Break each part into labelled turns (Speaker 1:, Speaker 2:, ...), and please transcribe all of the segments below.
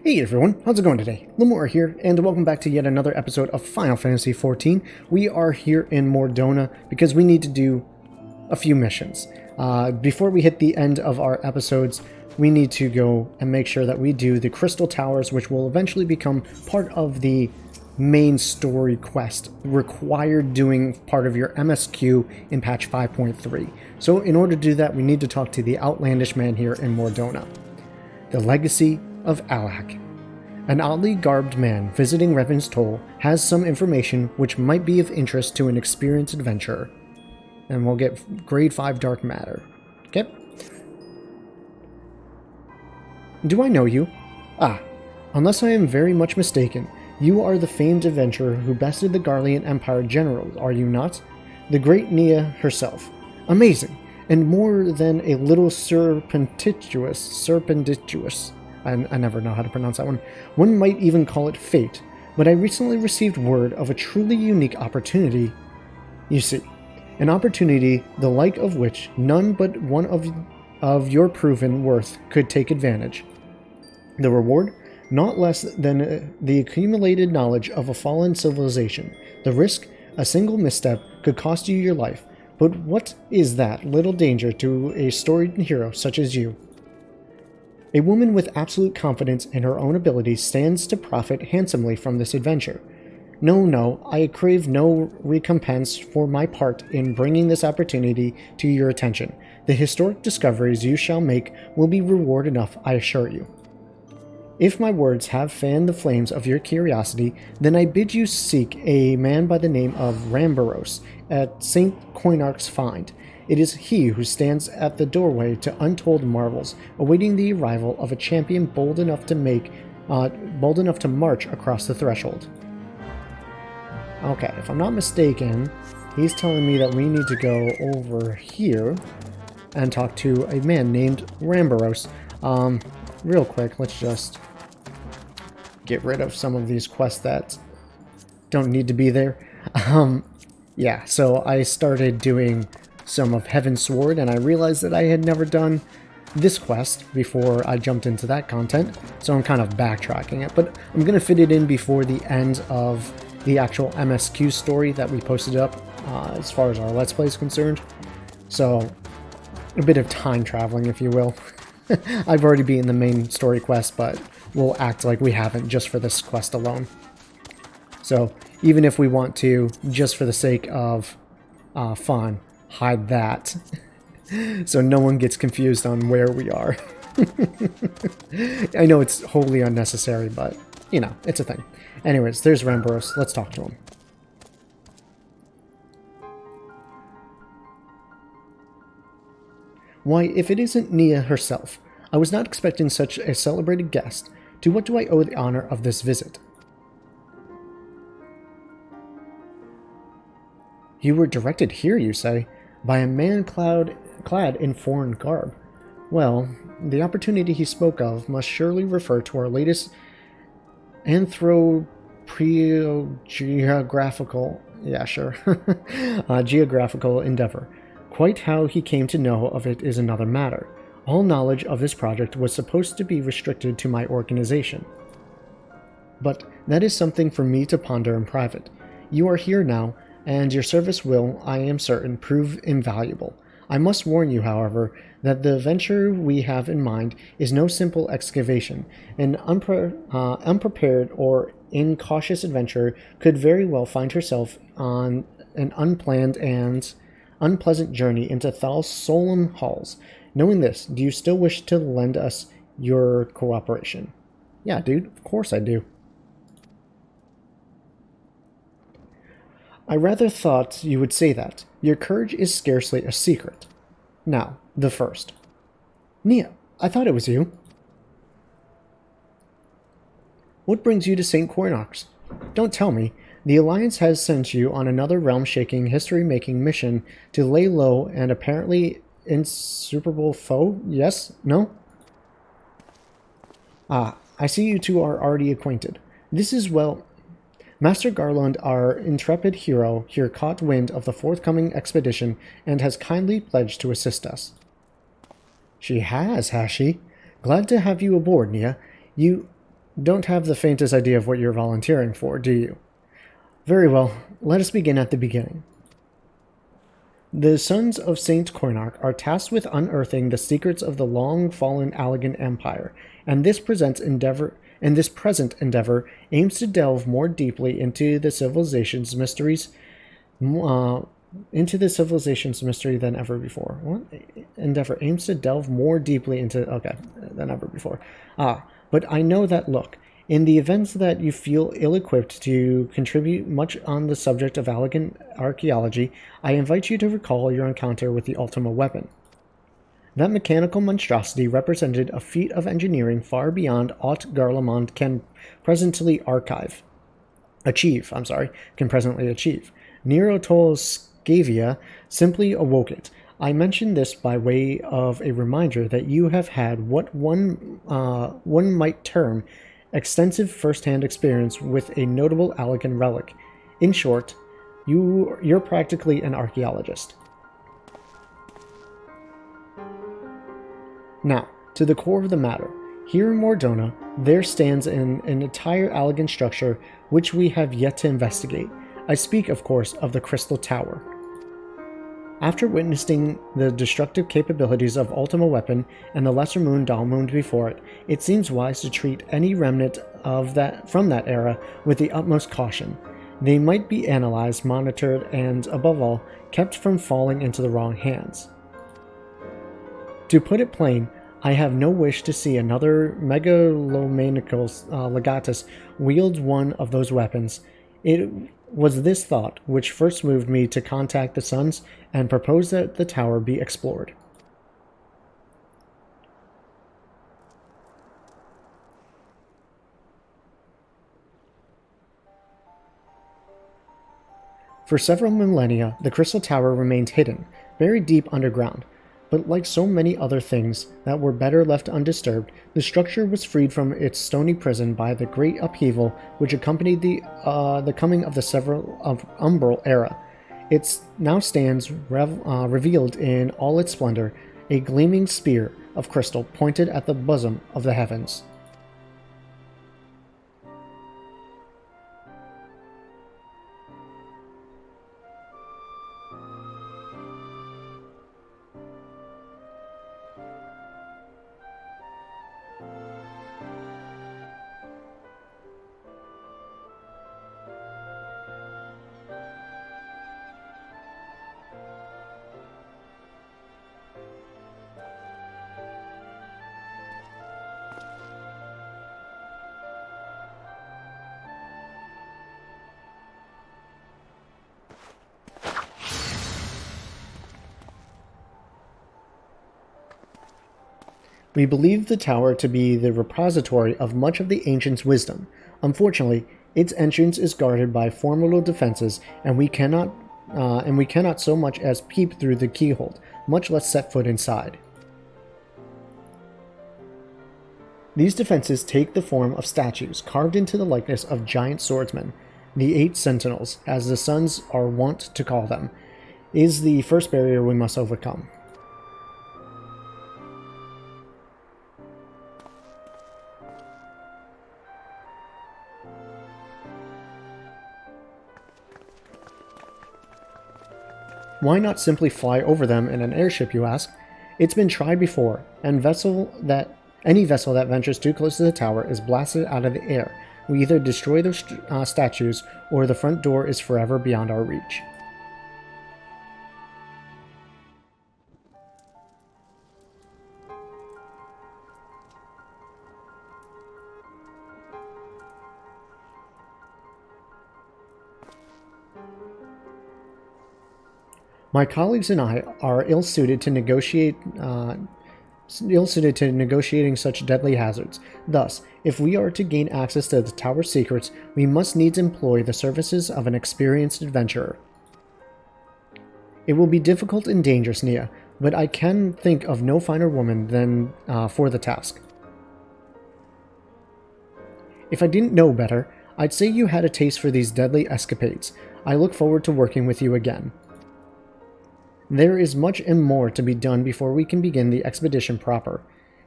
Speaker 1: Hey everyone, how's it going today? Lamoura here, and welcome back to yet another episode of Final Fantasy XIV. We are here in Mordona because we need to do a few missions. Before we hit the end of our episodes, we need to go and make sure that we do the Crystal Towers, which will eventually become part of the main story quest, required doing part of your MSQ in patch 5.3. So in order to do that, we need to talk to the outlandish man here in Mordona. The Legacy of Allag. An oddly garbed man visiting Revan's Toll has some information which might be of interest to an experienced adventurer. And we'll get grade 5 dark matter. Okay? Do I know you? Unless I am very much mistaken, you are the famed adventurer who bested the Garlemald Empire generals, are you not? The great Nia herself. Amazing! And more than a little serpentitious. I never know how to pronounce that one. One might even call it fate, but I recently received word of a truly unique opportunity. You see, an opportunity the like of which none but one of your proven worth could take advantage. The reward? Not less than the accumulated knowledge of a fallen civilization. The risk? A single misstep could cost you your life, but what is that little danger to a storied hero such as you? A woman with absolute confidence in her own abilities stands to profit handsomely from this adventure. No, I crave no recompense for my part in bringing this opportunity to your attention. The historic discoveries you shall make will be reward enough, I assure you. If my words have fanned the flames of your curiosity, then I bid you seek a man by the name of Rambaros at St. Coinarch's Find. It is he who stands at the doorway to untold marvels, awaiting the arrival of a champion bold enough to march across the threshold. Okay, if I'm not mistaken, he's telling me that we need to go over here and talk to a man named Rambaros. Real quick, let's just get rid of some of these quests that don't need to be there. Yeah, so I started doing some of Heaven's Sword, and I realized that I had never done this quest before I jumped into that content, so I'm kind of backtracking it, but I'm going to fit it in before the end of the actual MSQ story that we posted up as far as our Let's Play is concerned. So, a bit of time traveling, if you will. I've already beaten the main story quest, but we'll act like we haven't just for this quest alone. So, even if we want to, just for the sake of fun, hide that so no one gets confused on where we are. I know it's wholly unnecessary, but, you know, it's a thing. Anyways, there's Rambaros. Let's talk to him. Why, if it isn't Nia herself, I was not expecting such a celebrated guest. To what do I owe the honor of this visit? You were directed here, you say, by a man clad in foreign garb. Well, the opportunity he spoke of must surely refer to our latest geographical endeavor. Quite how he came to know of it is another matter. All knowledge of this project was supposed to be restricted to my organization. But that is something for me to ponder in private. You are here now, and your service will, I am certain, prove invaluable. I must warn you, however, that the venture we have in mind is no simple excavation. An unprepared or incautious adventurer could very well find herself on an unplanned and unpleasant journey into Thal's solemn halls. Knowing this, do you still wish to lend us your cooperation? Yeah, dude, of course I do. I rather thought you would say that. Your courage is scarcely a secret. Now, the first. Nia, I thought it was you. What brings you to St. Coinarch's? Don't tell me. The Alliance has sent you on another realm-shaking, history-making mission to lay low an apparently insuperable foe? Yes? No? I see you two are already acquainted. This is, well... Master Garland, our intrepid hero, here caught wind of the forthcoming expedition and has kindly pledged to assist us. She has she? Glad to have you aboard, Nia. don't have the faintest idea of what you're volunteering for, do you? Very well, let us begin at the beginning. The Sons of Saint Koinarch are tasked with unearthing the secrets of the long-fallen Allagan Empire, and this present endeavor aims to delve more deeply into the civilization's mystery than ever before. What? Endeavor aims to delve more deeply into... Okay, than ever before. But I know that look. In the events that you feel ill-equipped to contribute much on the subject of Allagan archaeology, I invite you to recall your encounter with the Ultima weapon. That mechanical monstrosity represented a feat of engineering far beyond aught Garlemald can presently achieve. Nero Scavia simply awoke it. I mention this by way of a reminder that you have had what one might term extensive first-hand experience with a notable Allagan relic. In short, you're practically an archaeologist. Now, to the core of the matter. Here in Mordona, there stands an entire Allagan structure which we have yet to investigate. I speak, of course, of the Crystal Tower. After witnessing the destructive capabilities of Ultima weapon and the lesser moon Dalmund before it, it seems wise to treat any remnant of from that era with the utmost caution. They might be analyzed, monitored, and, above all, kept from falling into the wrong hands. To put it plain, I have no wish to see another megalomaniacal legatus wield one of those weapons. It was this thought which first moved me to contact the Sons and propose that the tower be explored. For several millennia, the Crystal Tower remained hidden, buried deep underground. But like so many other things that were better left undisturbed, the structure was freed from its stony prison by the great upheaval which accompanied the coming of the Umbral era. It now stands revealed in all its splendor, a gleaming spear of crystal pointed at the bosom of the heavens. We believe the tower to be the repository of much of the ancients' wisdom. Unfortunately, its entrance is guarded by formidable defenses, and we cannot so much as peep through the keyhole, much less set foot inside. These defenses take the form of statues carved into the likeness of giant swordsmen. The 8 sentinels, as the Sons are wont to call them, is the first barrier we must overcome. Why not simply fly over them in an airship, you ask? It's been tried before, and any vessel that ventures too close to the tower is blasted out of the air. We either destroy those statues, or the front door is forever beyond our reach. My colleagues and I are ill-suited to negotiating such deadly hazards. Thus, if we are to gain access to the tower's secrets, we must needs employ the services of an experienced adventurer. It will be difficult and dangerous, Nia, but I can think of no finer woman than for the task. If I didn't know better, I'd say you had a taste for these deadly escapades. I look forward to working with you again. There is much and more to be done before we can begin the expedition proper.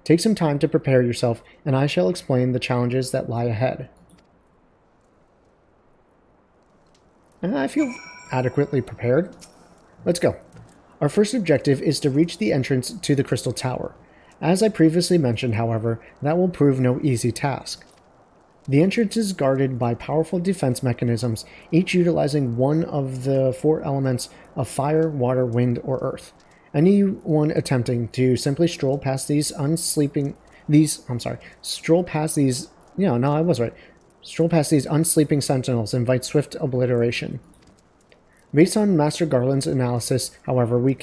Speaker 1: Take some time to prepare yourself, and I shall explain the challenges that lie ahead. And I feel adequately prepared. Let's go. Our first objective is to reach the entrance to the Crystal Tower. As I previously mentioned, however, that will prove no easy task. The entrance is guarded by powerful defense mechanisms, each utilizing one of the 4 elements of fire, water, wind, or earth. Anyone attempting to simply stroll past these unsleeping sentinels invites swift obliteration. Based on Master Garland's analysis, however, we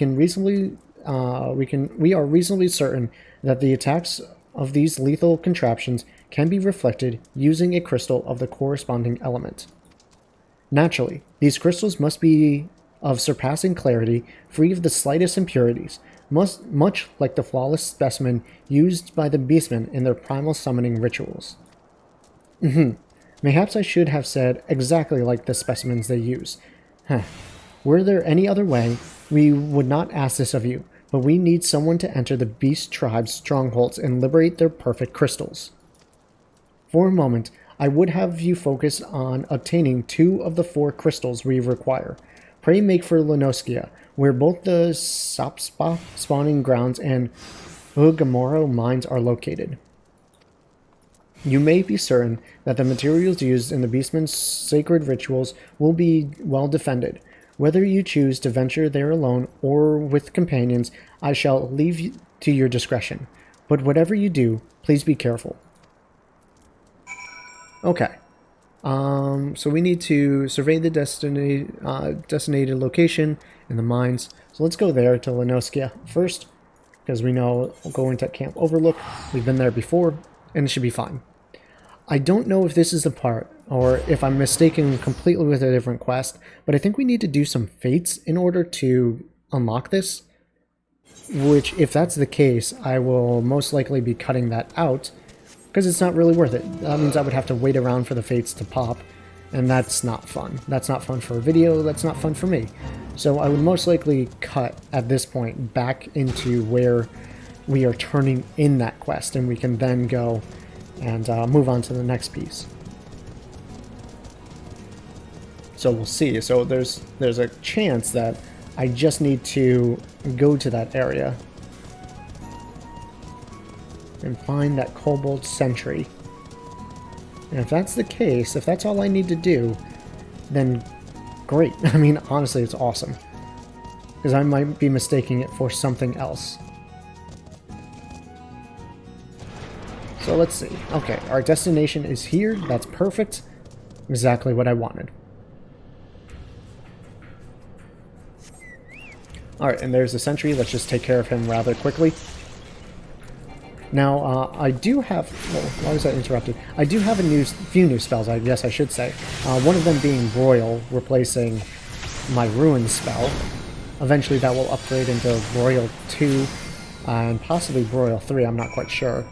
Speaker 1: are reasonably certain that the attacks of these lethal contraptions can be reflected using a crystal of the corresponding element. Naturally, these crystals must be of surpassing clarity, free of the slightest impurities, much like the flawless specimen used by the beastmen in their primal summoning rituals. Mayhaps I should have said exactly like the specimens they use. Were there any other way, we would not ask this of you, but we need someone to enter the beast tribe's strongholds and liberate their perfect crystals. For a moment, I would have you focus on obtaining 2 of the 4 crystals we require. Pray make for Lamoura, where both the Sapspa spawning grounds and Lamoura mines are located. You may be certain that the materials used in the Beastman's sacred rituals will be well defended. Whether you choose to venture there alone or with companions, I shall leave to your discretion. But whatever you do, please be careful. Okay. So we need to survey the designated location in the mines. So let's go there to Lamoura first, because we know we'll go into Camp Overlook. We've been there before, and it should be fine. I don't know if this is the part, or if I'm mistaken completely with a different quest, but I think we need to do some fates in order to unlock this. Which, if that's the case, I will most likely be cutting that out, because it's not really worth it. That means I would have to wait around for the fates to pop, and that's not fun. That's not fun for a video, that's not fun for me. So I would most likely cut, at this point, back into where we are turning in that quest, and we can then go and move on to the next piece. So we'll see. So there's a chance that I just need to go to that area and find that kobold sentry. And if that's the case, if that's all I need to do, then great. I mean, honestly, it's awesome. Because I might be mistaking it for something else. So let's see. Okay, our destination is here. That's perfect. Exactly what I wanted. Alright, and there's the sentry. Let's just take care of him rather quickly. Now, I do have... Well, why was that interrupted? I do have a few new spells, I guess I should say. One of them being Broil, replacing my Ruin spell. Eventually that will upgrade into Broil 2, and possibly Broil 3, I'm not quite sure.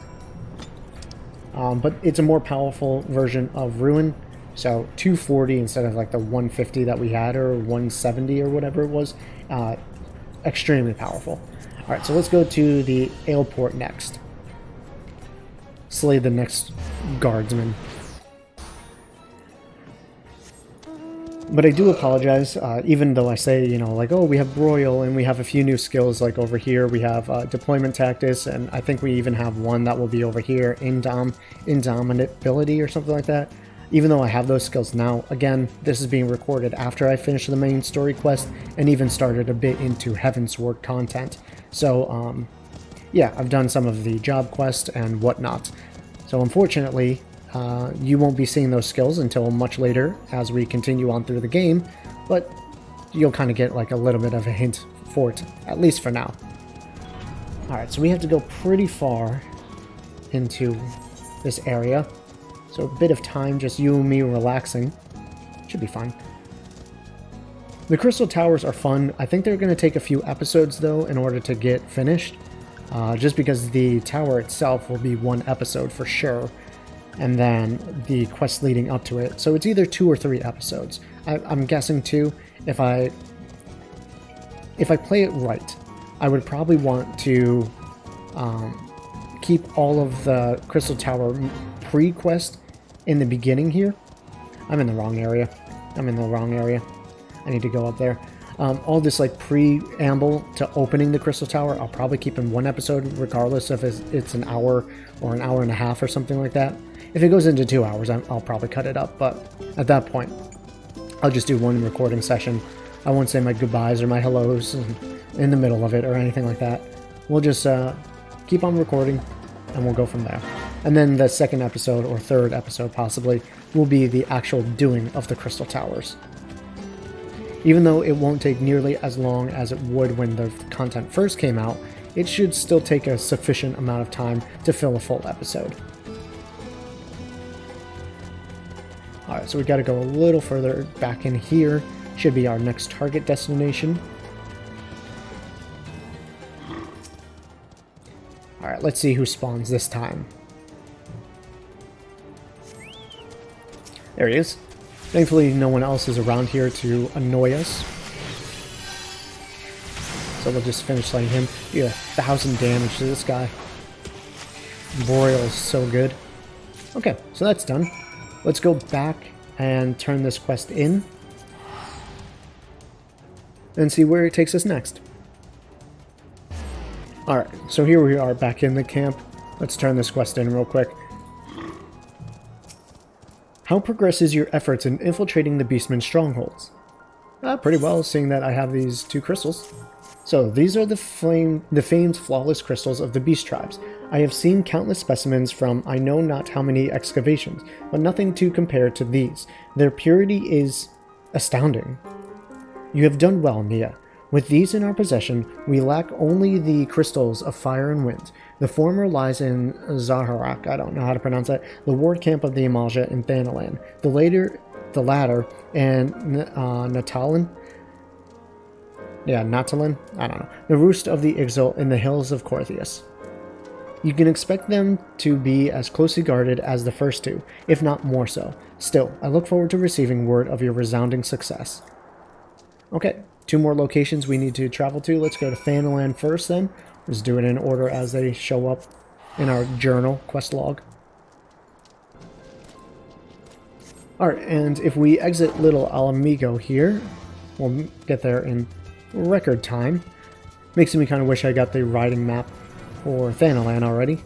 Speaker 1: But it's a more powerful version of Ruin, so 240 instead of like the 150 that we had, or 170 or whatever it was. Extremely powerful. Alright, so let's go to the Aleport next. Slay the next guardsman. But I do apologize, even though I say, you know, like, oh, we have Broil and we have a few new skills, like over here we have Deployment Tactics, and I think we even have one that will be over here, Indomitability or something like that. Even though I have those skills now, again, this is being recorded after I finish the main story quest and even started a bit into Heavensward content. So, yeah, I've done some of the job quest and whatnot. So unfortunately, you won't be seeing those skills until much later as we continue on through the game, but you'll kind of get like a little bit of a hint for it, at least for now. Alright, so we have to go pretty far into this area. So a bit of time, just you and me relaxing. Should be fine. The Crystal Towers are fun. I think they're going to take a few episodes, though, in order to get finished. Just because the tower itself will be one episode for sure. And then the quest leading up to it. So it's either 2 or 3 episodes. I'm guessing 2. If I play it right, I would probably want to keep all of the Crystal Tower pre-quest in the beginning here. I'm in the wrong area. I need to go up there. All this like preamble to opening the Crystal Tower, I'll probably keep in one episode, regardless if it's an hour or an hour and a half or something like that. If it goes into 2 hours, I'll probably cut it up, but at that point, I'll just do one recording session. I won't say my goodbyes or my hellos in the middle of it or anything like that. We'll just keep on recording, and we'll go from there. And then the second episode, or third episode possibly, will be the actual doing of the Crystal Towers. Even though it won't take nearly as long as it would when the content first came out, it should still take a sufficient amount of time to fill a full episode. Alright, so we gotta go a little further back in here. Should be our next target destination. Alright, let's see who spawns this time. There he is. Thankfully, no one else is around here to annoy us. So we'll just finish slaying him. Do 1,000 damage to this guy. Boreal is so good. Okay, so that's done. Let's go back and turn this quest in. And see where it takes us next. Alright, so here we are back in the camp. Let's turn this quest in real quick. How progresses your efforts in infiltrating the Beastman's strongholds? Pretty well, seeing that I have these 2 crystals. So, these are the famed flawless crystals of the beast tribes. I have seen countless specimens from I know not how many excavations, but nothing to compare to these. Their purity is astounding. You have done well, Nia. With these in our possession, we lack only the crystals of fire and wind. The former lies in Zaharak, I don't know how to pronounce that, the ward camp of the Eorzea in Thanalan. The latter, and Natalin? Yeah, Natalin? I don't know. The roost of the Ixal in the hills of Corthius. You can expect them to be as closely guarded as the first 2, if not more so. Still, I look forward to receiving word of your resounding success. Okay, 2 more locations we need to travel to. Let's go to Thanalan first then. Let's do it in order as they show up in our journal quest log. Alright, and if we exit Little Alamigo here, we'll get there in record time. Makes me kind of wish I got the riding map for Thanalan already.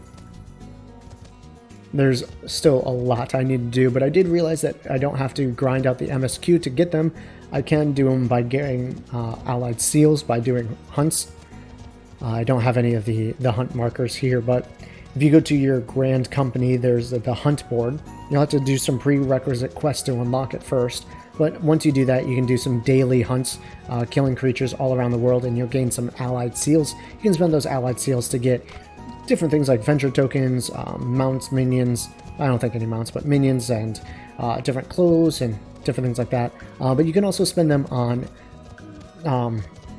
Speaker 1: There's still a lot I need to do, but I did realize that I don't have to grind out the MSQ to get them. I can do them by getting allied seals, by doing hunts. I don't have any of the hunt markers here, but if you go to your Grand Company, there's the hunt board. You'll have to do some prerequisite quests to unlock it first, but once you do that, you can do some daily hunts, killing creatures all around the world, and you'll gain some allied seals. You can spend those allied seals to get different things like venture tokens, mounts, minions, I don't think any mounts, but minions, and different clothes and different things like that. But you can also spend them on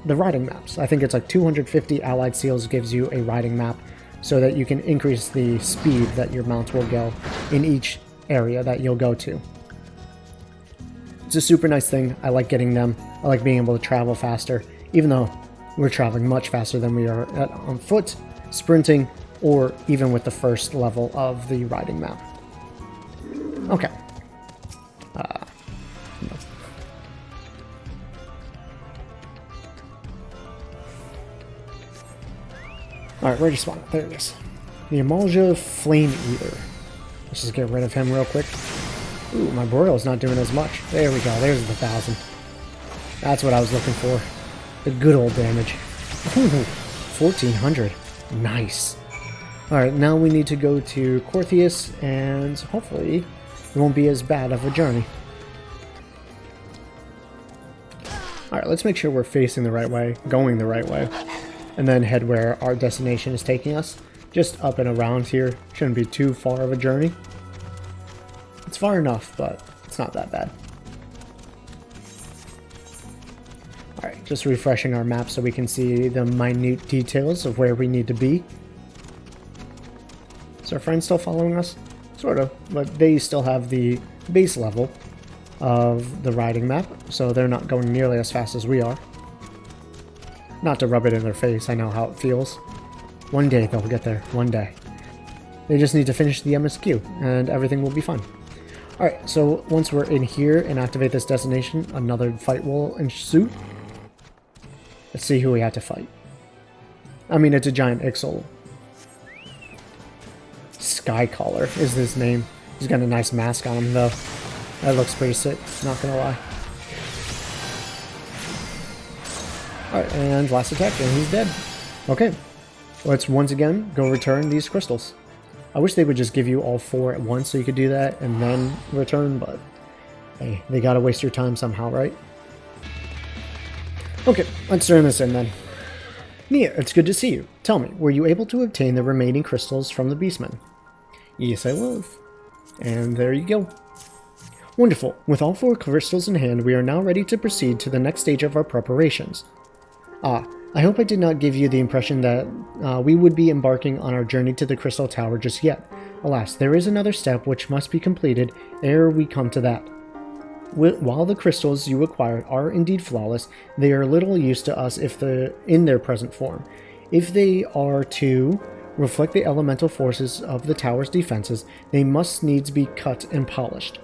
Speaker 1: the riding maps. I think it's like 250 allied seals gives you a riding map so that you can increase the speed that your mounts will go in each area that you'll go to. It's a super nice thing. I like getting them. I like being able to travel faster, even though we're traveling much faster than we are on foot, sprinting, or even with the first level of the riding map. Okay. No. Alright, where'd you spawn? There it is. The Eorzea Flame Eater. Let's just get rid of him real quick. Ooh, my Boreal's not doing as much. There we go, there's the 1,000. That's what I was looking for. The good old damage. Ooh, 1,400. Nice. Alright, now we need to go to Corthius, and hopefully it won't be as bad of a journey. Alright, let's make sure we're facing the right way, going the right way, and then head where our destination is taking us. Just up and around here. Shouldn't be too far of a journey. It's far enough, but it's not that bad. Alright, just refreshing our map so we can see the minute details of where we need to be. Is our friend still following us? Sort of, but they still have the base level of the riding map, so they're not going nearly as fast as we are. Not to rub it in their face, I know how it feels. One day they'll get there, one day. They just need to finish the MSQ, and everything will be fine. Alright, so once we're in here and activate this destination, another fight will ensue. Let's see who we had to fight. I mean, it's a giant Ixol. Skycaller is his name. He's got a nice mask on him, though. That looks pretty sick, not gonna lie. Alright, and last attack, and he's dead. Okay, let's once again go return these crystals. I wish they would just give you all 4 at once so you could do that and then return, but hey, they gotta waste your time somehow, right? Okay, let's turn this in then. Nia, it's good to see you. Tell me, were you able to obtain the remaining crystals from the Beastmen? Yes, I was. And there you go. Wonderful. With all 4 crystals in hand, we are now ready to proceed to the next stage of our preparations. I hope I did not give you the impression that we would be embarking on our journey to the Crystal Tower just yet. Alas, there is another step which must be completed ere we come to that. While the crystals you acquired are indeed flawless, they are little use to us in their present form. If they are to reflect the elemental forces of the tower's defenses, they must needs be cut and polished.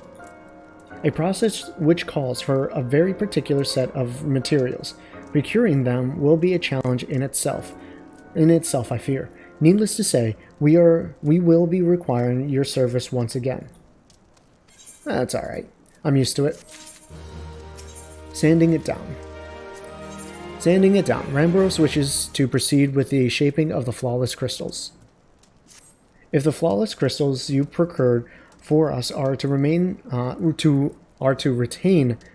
Speaker 1: A process which calls for a very particular set of materials. Procuring them will be a challenge in itself, I fear. Needless to say, we will be requiring your service once again. That's alright. I'm used to it. Sanding it down. Sanding it down. Ramboros wishes to proceed with the shaping of the flawless crystals. If the flawless crystals you procured for us are to retain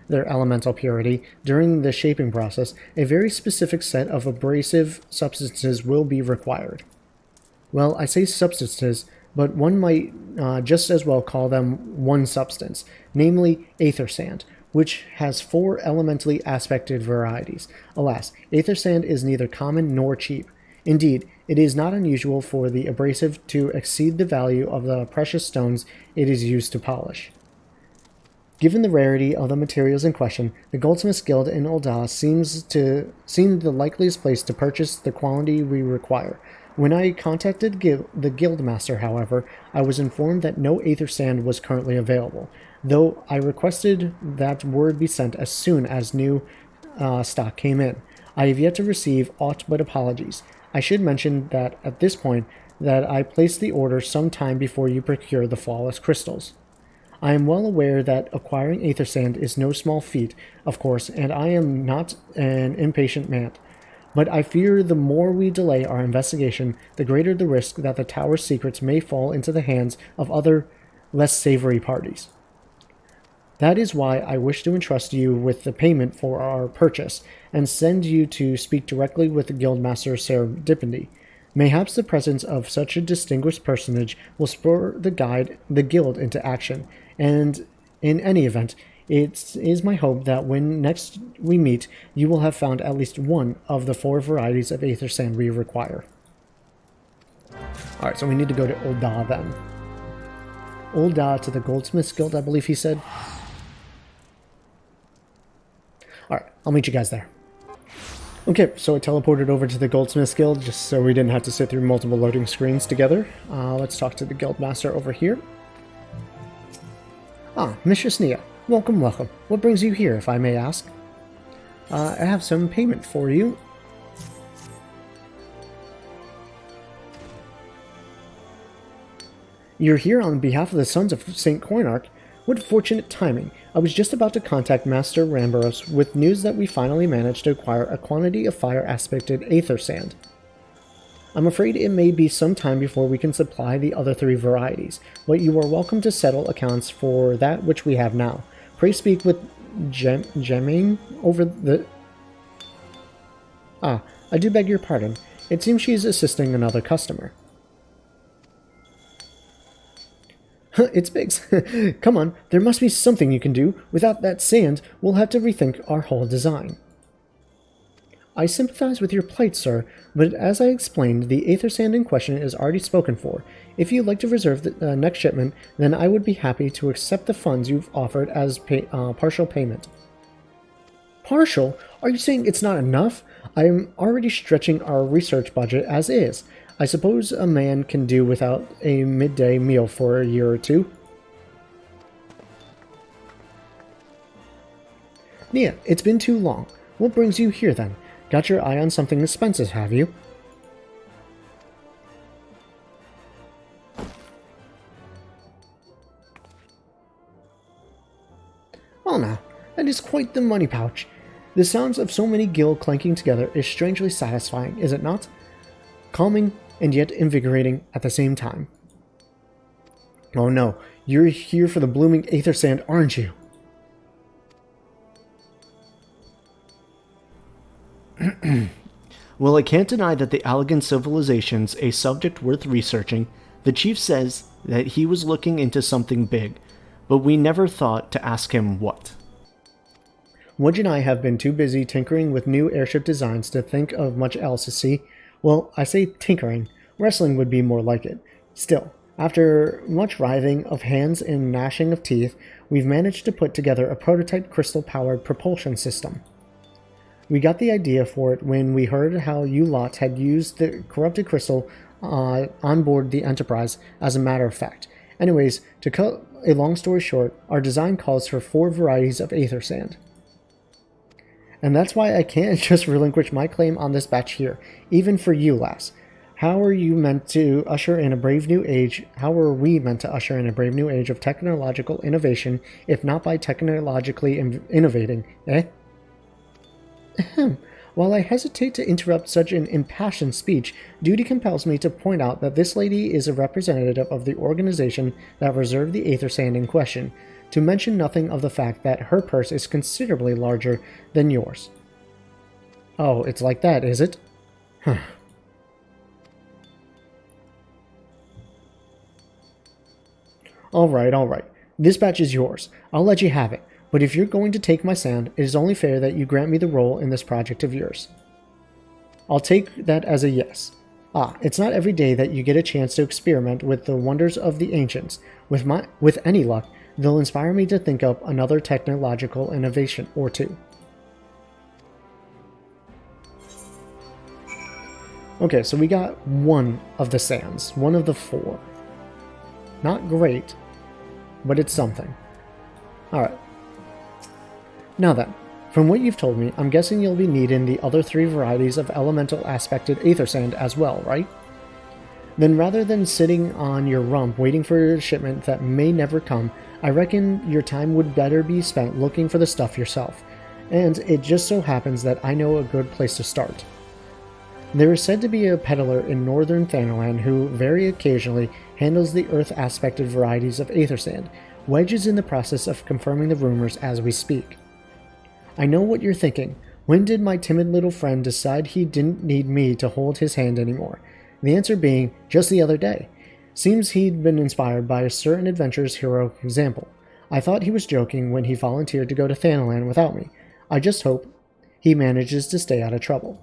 Speaker 1: their elemental purity during the shaping process, a very specific set of abrasive substances will be required. Well, I say substances, but one might just as well call them one substance, namely aether sand, which has 4 elementally aspected varieties. Alas, aether sand is neither common nor cheap. Indeed, it is not unusual for the abrasive to exceed the value of the precious stones it is used to polish. Given the rarity of the materials in question, the Goldsmiths Guild in Ul'dah seemed the likeliest place to purchase the quantity we require. When I contacted the Guildmaster, however, I was informed that no aether sand was currently available, though I requested that word be sent as soon as new stock came in. I have yet to receive aught but apologies. I should mention that at this point that I placed the order some time before you procure the flawless crystals. I am well aware that acquiring aether sand is no small feat, of course, and I am not an impatient man. But I fear the more we delay our investigation, the greater the risk that the tower's secrets may fall into the hands of other, less savory parties. That is why I wish to entrust you with the payment for our purchase, and send you to speak directly with the Guildmaster Serendipity. Mayhaps the presence of such a distinguished personage will spur the guild into action, and in any event, it is my hope that when next we meet, you will have found at least one of the 4 varieties of aether sand we require. Alright, so we need to go to Ul'dah then. Ul'dah to the Goldsmiths Guild, I believe he said. Alright, I'll meet you guys there. Okay, so I teleported over to the Goldsmiths Guild just so we didn't have to sit through multiple loading screens together. Let's talk to the Guildmaster over here. Mistress Nia. Welcome, welcome. What brings you here, if I may ask? I have some payment for you. You're here on behalf of the Sons of St. Coinarch. What fortunate timing. I was just about to contact Master Ramboros with news that we finally managed to acquire a quantity of fire-aspected aether sand. I'm afraid it may be some time before we can supply the other 3 varieties, but you are welcome to settle accounts for that which we have now. Pray speak with Gemming over the... I do beg your pardon. It seems she is assisting another customer. It's Biggs. Come on, there must be something you can do. Without that sand, we'll have to rethink our whole design. I sympathize with your plight, sir, but as I explained, the aether sand in question is already spoken for. If you'd like to reserve the next shipment, then I would be happy to accept the funds you've offered as partial payment. Partial? Are you saying it's not enough? I am already stretching our research budget as is. I suppose a man can do without a midday meal for a year or two. Nia, it's been too long. What brings you here then? Got your eye on something expensive, have you? Well now, that is quite the money pouch. The sounds of so many gil clanking together is strangely satisfying, is it not? Calming and yet invigorating at the same time. Oh no, you're here for the blooming aether sand, aren't you?
Speaker 2: Well, I can't deny that the Allagan civilization's a subject worth researching. The chief says that he was looking into something big, but we never thought to ask him what.
Speaker 1: Wudge and I have been too busy tinkering with new airship designs to think of much else, see? Well, I say tinkering. Wrestling would be more like it. Still, after much writhing of hands and gnashing of teeth, we've managed to put together a prototype crystal-powered propulsion system. We got the idea for it when we heard how you lot had used the corrupted crystal on board the Enterprise, as a matter of fact. Anyways, to cut a long story short, our design calls for 4 varieties of aether sand. And that's why I can't just relinquish my claim on this batch here, even for you, lass. How are we meant to usher in a brave new age of technological innovation, if not by technologically innovating, eh? Ahem. While I hesitate to interrupt such an impassioned speech, duty compels me to point out that this lady is a representative of the organization that reserved the aether sand in question, to mention nothing of the fact that her purse is considerably larger than yours. Oh, it's like that, is it? Huh. Alright. This batch is yours. I'll let you have it. But if you're going to take my sand, it is only fair that you grant me the role in this project of yours. I'll take that as a yes. It's not every day that you get a chance to experiment with the wonders of the ancients. With any luck, they'll inspire me to think up another technological innovation or two. Okay, so we got one of the sands, one of the 4. Not great, but it's something. Alright. Now then, from what you've told me, I'm guessing you'll be needing the other 3 varieties of elemental aspected aether sand as well, right? Then rather than sitting on your rump waiting for a shipment that may never come, I reckon your time would better be spent looking for the stuff yourself. And it just so happens that I know a good place to start. There is said to be a peddler in northern Thanalan who very occasionally handles the earth-aspected varieties of aether sand. Wedge is in the process of confirming the rumors as we speak. I know what you're thinking. When did my timid little friend decide he didn't need me to hold his hand anymore? The answer being, just the other day. Seems he'd been inspired by a certain adventurer's heroic example. I thought he was joking when he volunteered to go to Thanalan without me. I just hope he manages to stay out of trouble.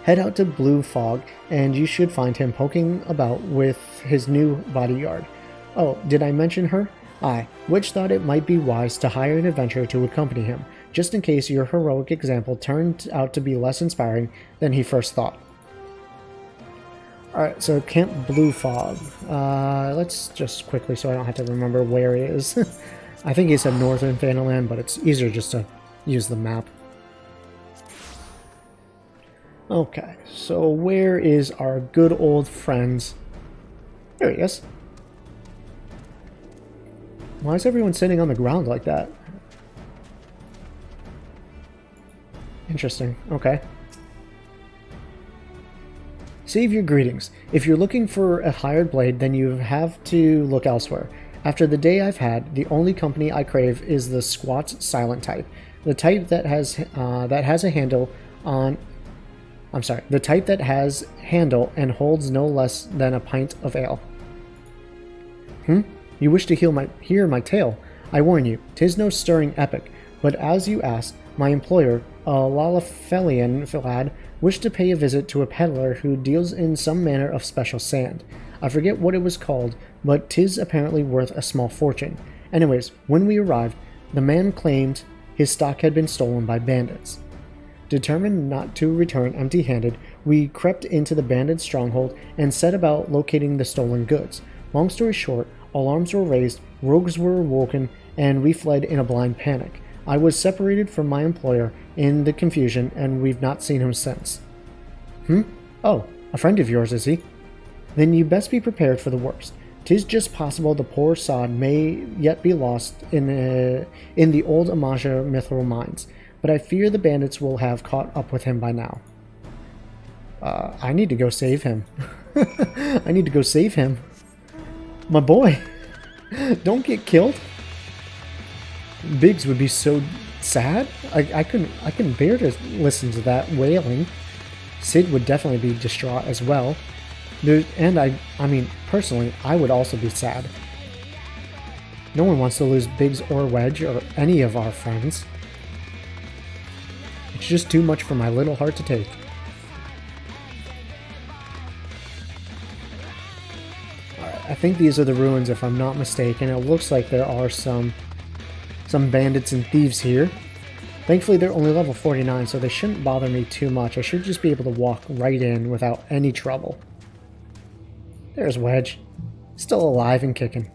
Speaker 1: Head out to Blue Fog, and you should find him poking about with his new bodyguard. Oh, did I mention her? Aye, Witch thought it might be wise to hire an adventurer to accompany him, just in case your heroic example turned out to be less inspiring than he first thought. Alright, so Camp Blue Fog. Let's just quickly, so I don't have to remember where it is. I think he said northern Thanalan, but it's easier just to use the map. Okay, so where is our good old friends? There he is. Why is everyone sitting on the ground like that? Interesting. Okay. Save your greetings. If you're looking for a hired blade, then you have to look elsewhere. After the day I've had, the only company I crave is the squat, silent type. The type that has a handle on... I'm sorry. The type that has handle and holds no less than a pint of ale. You wish to hear my tale? I warn you, 'tis no stirring epic, but as you asked, my employer, a Lalafelian lad, wished to pay a visit to a peddler who deals in some manner of special sand. I forget what it was called, but 'tis apparently worth a small fortune. Anyways, when we arrived, the man claimed his stock had been stolen by bandits. Determined not to return empty-handed, We crept into the bandit stronghold and set about locating the stolen goods. Long story short, alarms were raised, rogues were awoken, and we fled in a blind panic. I was separated from my employer in the confusion, and we've not seen him since. Oh, a friend of yours, is he? Then you best be prepared for the worst. 'Tis just possible the poor sod may yet be lost in the old Eorzea mithril mines, but I fear the bandits will have caught up with him by now. I need to go save him. I need to go save him. My boy, don't get killed. Biggs would be so sad. I couldn't bear to listen to that wailing. Sid would definitely be distraught as well. And I mean, personally, I would also be sad. No one wants to lose Biggs or Wedge or any of our friends. It's just too much for my little heart to take. Alright, I think these are the ruins if I'm not mistaken. It looks like there are some bandits and thieves here. Thankfully, they're only level 49, so they shouldn't bother me too much. I should just be able to walk right in without any trouble. There's Wedge. Still alive and kicking.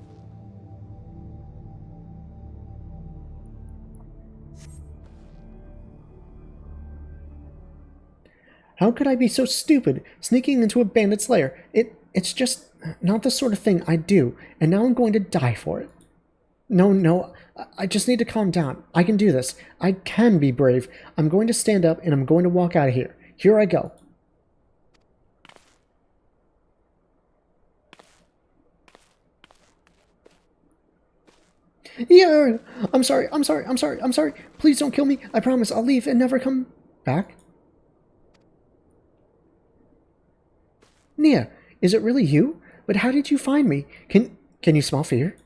Speaker 1: How could I be so stupid, sneaking into a bandit's lair? It's just not the sort of thing I do, and now I'm going to die for it. No, I just need to calm down. I can do this. I can be brave. I'm going to stand up, and I'm going to walk out of here. Here I go. Yeah, I'm sorry. Please don't kill me. I promise I'll leave and never come back. Nia, is it really you? But how did you find me? Can you smell fear?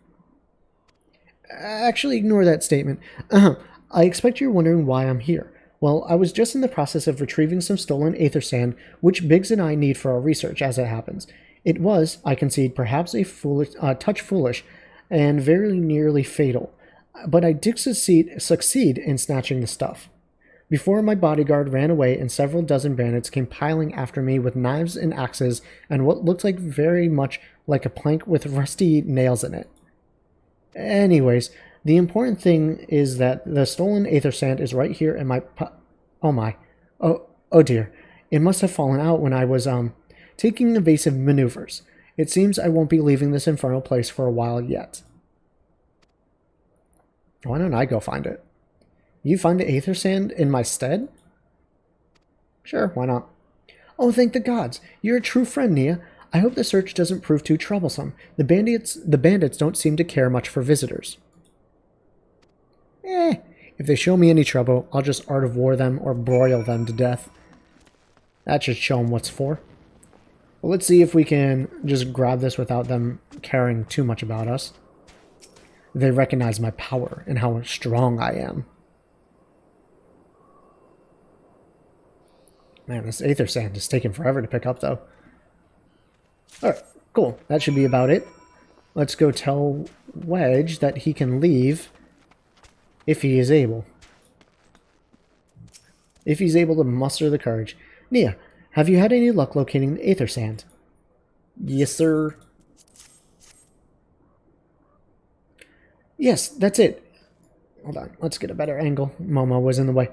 Speaker 1: Actually, ignore that statement. I expect you're wondering why I'm here. Well, I was just in the process of retrieving some stolen aether sand, which Biggs and I need for our research, as it happens. It was, I concede, perhaps a touch foolish, and very nearly fatal, but I did succeed in snatching the stuff. Before my bodyguard ran away and several dozen bandits came piling after me with knives and axes and what looked like very much like a plank with rusty nails in it. Anyways, the important thing is that the stolen aether sand is right here in my oh dear. It must have fallen out when I was taking evasive maneuvers. It seems I won't be leaving this infernal place for a while yet. Why don't I go find it? You find the aether sand in my stead? Sure, why not? Oh, thank the gods! You're a true friend, Nia. I hope the search doesn't prove too troublesome. The bandits don't seem to care much for visitors. If they show me any trouble, I'll just art of war them or broil them to death. That should show them what's for. Well, let's see if we can just grab this without them caring too much about us. They recognize my power and how strong I am. Man, this aether sand is taking forever to pick up, though. Alright, cool. That should be about it. Let's go tell Wedge that he can leave if he is able. If he's able to muster the courage. Nia, have you had any luck locating the aether sand? Yes, sir. Yes, that's it. Hold on, let's get a better angle. Momo was in the way.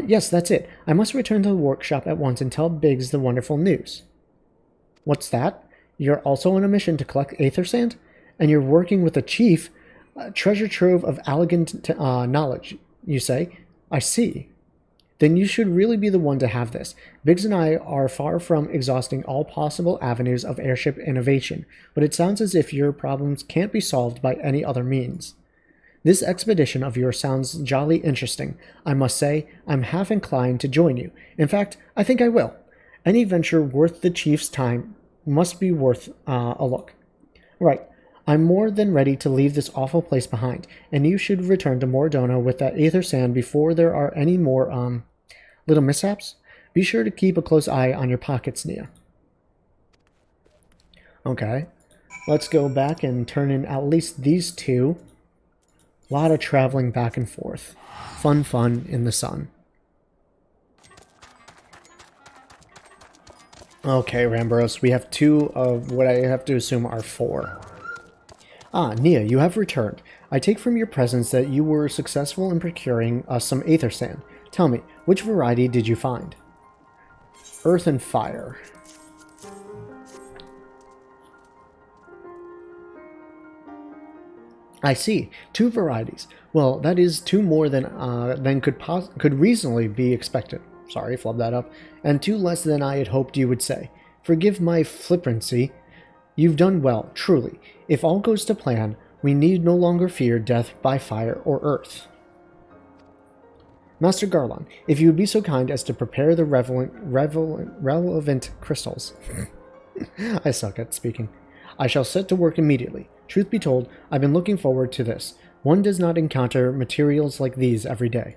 Speaker 1: Yes, that's it. I must return to the workshop at once and tell Biggs the wonderful news. What's that? You're also on a mission to collect aether sand? And you're working with the chief? Treasure trove of Allag knowledge, you say? I see. Then you should really be the one to have this. Biggs and I are far from exhausting all possible avenues of airship innovation, but it sounds as if your problems can't be solved by any other means. This expedition of yours sounds jolly interesting. I must say, I'm half inclined to join you. In fact, I think I will. Any venture worth the chief's time must be worth a look. Right. I'm more than ready to leave this awful place behind, and you should return to Mordona with that aether sand before there are any more, little mishaps. Be sure to keep a close eye on your pockets, Nia. Okay. Let's go back and turn in at least these two. A lot of traveling back and forth. Fun in the sun. Okay, Rambros, we have 2 of what I have to assume are 4. Ah, Nia, you have returned. I take from your presence that you were successful in procuring us some aether sand. Tell me, which variety did you find? Earth and fire. I see. 2 varieties. Well, that is 2 more than could reasonably be expected. Sorry, flubbed that up. And 2 less than I had hoped you would say. Forgive my flippancy. You've done well, truly. If all goes to plan, we need no longer fear death by fire or earth. Master Garlemald, if you would be so kind as to prepare the relevant crystals. I suck at speaking. I shall set to work immediately. Truth be told, I've been looking forward to this. One does not encounter materials like these every day.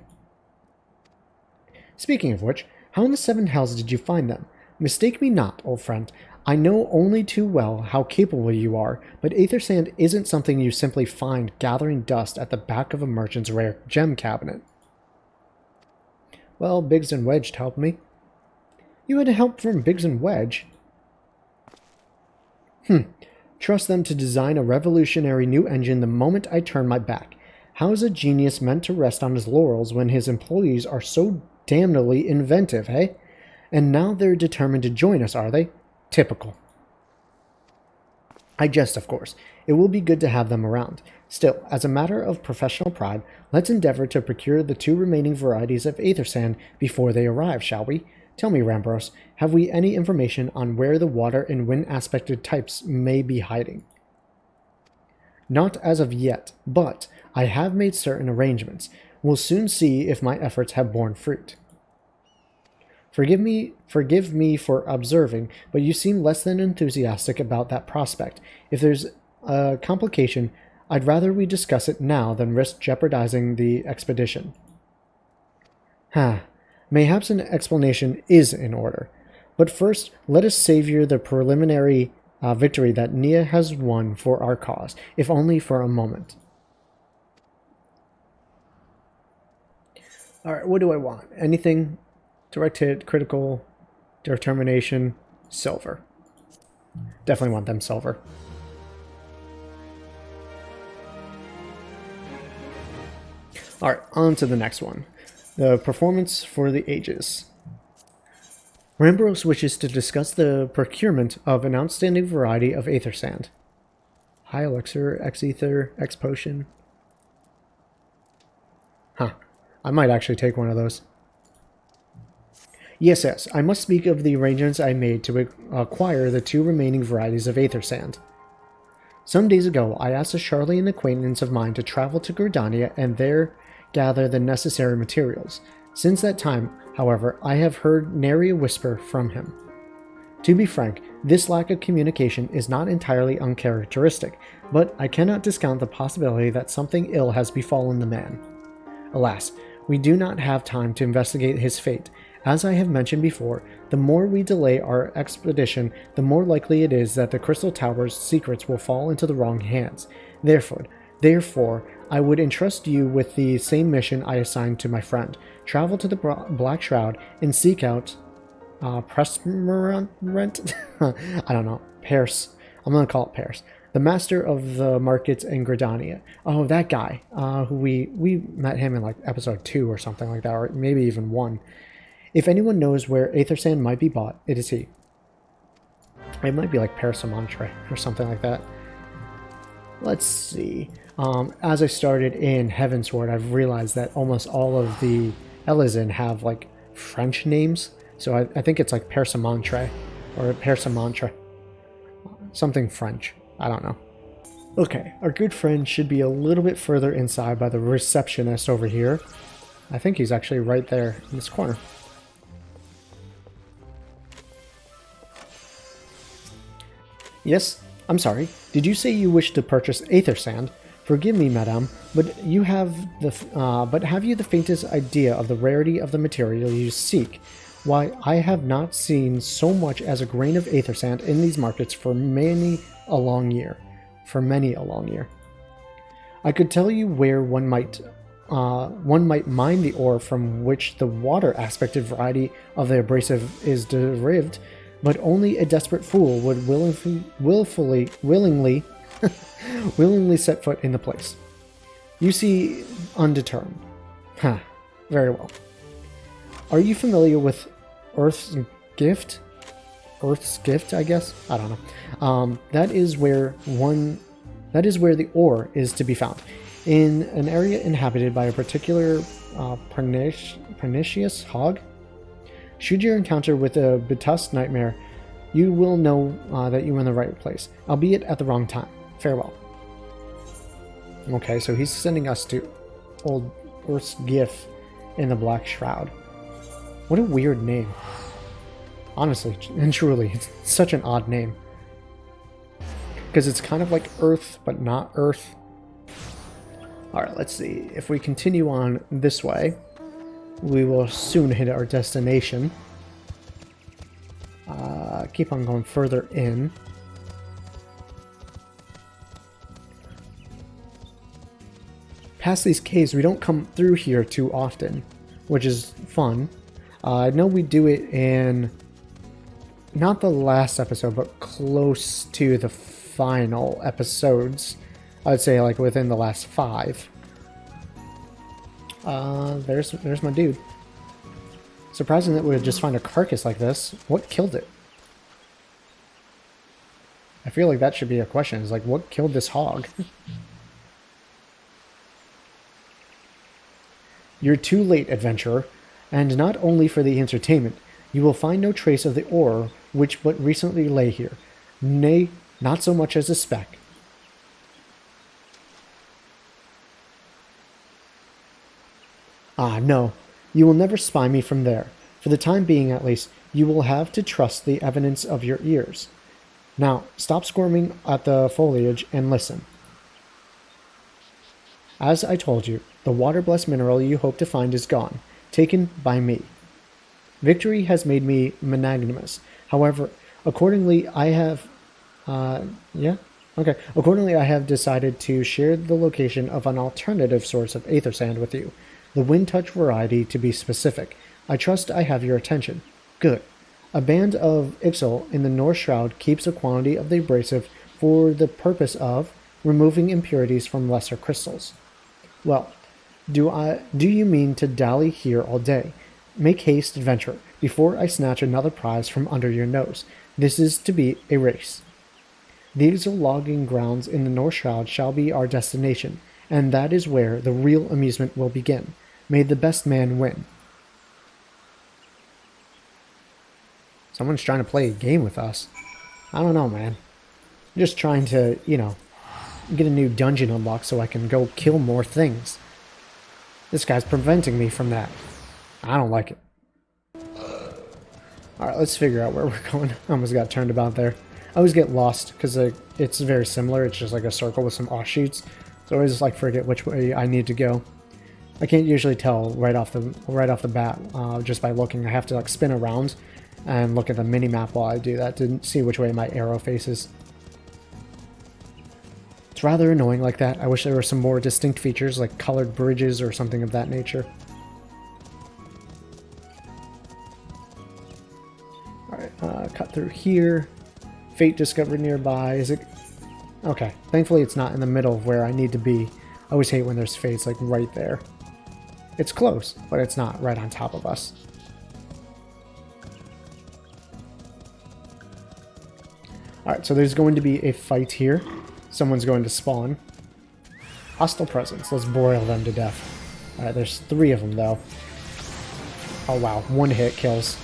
Speaker 1: Speaking of which, how in the 7 hells did you find them? Mistake me not, old friend. I know only too well how capable you are, but aether sand isn't something you simply find gathering dust at the back of a merchant's rare gem cabinet. Well, Biggs and Wedge helped me. You had help from Biggs and Wedge? Trust them to design a revolutionary new engine the moment I turn my back. How is a genius meant to rest on his laurels when his employees are so damnably inventive, hey? And now they're determined to join us, are they? Typical. I jest, of course. It will be good to have them around. Still, as a matter of professional pride, let's endeavor to procure the 2 remaining varieties of aether sand before they arrive, shall we? Tell me, Rambros, have we any information on where the water and wind aspected types may be hiding? Not as of yet, but I have made certain arrangements. We'll soon see if my efforts have borne fruit. Forgive me for observing, but you seem less than enthusiastic about that prospect. If there's a complication, I'd rather we discuss it now than risk jeopardizing the expedition. Mayhaps an explanation is in order. But first, let us savor the preliminary victory that Nia has won for our cause, if only for a moment. Alright, what do I want? Anything? Direct hit, critical, determination, silver. Definitely want them silver. Alright, on to the next one. The performance for the ages. Rambros wishes to discuss the procurement of an outstanding variety of aether sand. High elixir, X ether, X potion. I might actually take one of those. Yes, I must speak of the arrangements I made to acquire the 2 remaining varieties of aether sand. Some days ago, I asked a Charlian acquaintance of mine to travel to Gridania and there gather the necessary materials. Since that time, however, I have heard nary a whisper from him. To be frank, this lack of communication is not entirely uncharacteristic, but I cannot discount the possibility that something ill has befallen the man. Alas, we do not have time to investigate his fate. As I have mentioned before, the more we delay our expedition, the more likely it is that the Crystal Tower's secrets will fall into the wrong hands. Therefore, I would entrust you with the same mission I assigned to my friend. Travel to the Black Shroud and seek out Presmerant? I don't know. Pearce. I'm going to call it Pearce. The master of the markets in Gridania. Oh, that guy. Who we met him in like episode 2 or something like that, or maybe even 1. If anyone knows where aether sand might be bought, it is he. It might be like Persimontre or something like that. Let's see. As I started in Heavensward, I've realized that almost all of the Elysian have like French names. So I think it's like Persimontre or Persimontre. Something French. I don't know. Okay, our good friend should be a little bit further inside by the receptionist over here. I think he's actually right there in this corner. Yes, I'm sorry. Did you say you wish to purchase aether sand? Forgive me, madame, but have you the faintest idea of the rarity of the material you seek? Why, I have not seen so much as a grain of aether sand in these markets for many a long year. I could tell you where one might mine the ore from which the water aspected variety of the abrasive is derived, but only a desperate fool would willingly set foot in the place. You see, undetermined. Huh, very well. Are you familiar with Earth's Gift? Earth's Gift, I guess? I don't know. That is where the ore is to be found. In an area inhabited by a particular pernicious hog. Should you encounter with a betussed nightmare, you will know that you are in the right place, albeit at the wrong time. Farewell. Okay, so he's sending us to Old Earth's Gift in the Black Shroud. What a weird name. Honestly and truly, it's such an odd name. Because it's kind of like Earth, but not Earth. Alright, let's see. If we continue on this way, we will soon hit our destination. Keep on going further in. Past these caves, we don't come through here too often, which is fun. I know we do it in not the last episode, but close to the final episodes. I would say like within the last 5. There's my dude. Surprising that we would just find a carcass like this. What killed it? I feel like that should be a question. It's like, what killed this hog? You're too late, adventurer, and not only for the entertainment. You will find no trace of the ore which but recently lay here. Nay, not so much as a speck. Ah, no. You will never spy me from there. For the time being, at least, you will have to trust the evidence of your ears. Now, stop squirming at the foliage and listen. As I told you, the water-blessed mineral you hope to find is gone, taken by me. Victory has made me magnanimous. However, accordingly, I have decided to share the location of an alternative source of aether sand with you. The wind-touch variety, to be specific. I trust I have your attention. Good. A band of Ixal in the North Shroud keeps a quantity of the abrasive for the purpose of removing impurities from lesser crystals. Well, do you mean to dally here all day? Make haste, adventurer, before I snatch another prize from under your nose. This is to be a race. The Ixal logging grounds in the North Shroud shall be our destination, and that is where the real amusement will begin. May the best man win. Someone's trying to play a game with us. I don't know, man. I'm just trying to, get a new dungeon unlocked so I can go kill more things. This guy's preventing me from that. I don't like it. Alright, let's figure out where we're going. I almost got turned about there. I always get lost because it's very similar. It's just like a circle with some offshoots. So I always forget which way I need to go. I can't usually tell right off the bat just by looking. I have to spin around and look at the mini map while I do that to see which way my arrow faces. It's rather annoying like that. I wish there were some more distinct features like colored bridges or something of that nature. Alright, cut through here. Fate discovered nearby. Is it... Okay, thankfully it's not in the middle of where I need to be. I always hate when there's fates right there. It's close, but it's not right on top of us. Alright, so there's going to be a fight here. Someone's going to spawn. Hostile presence. Let's boil them to death. Alright, there's 3 of them, though. Oh, wow. 1 hit kills.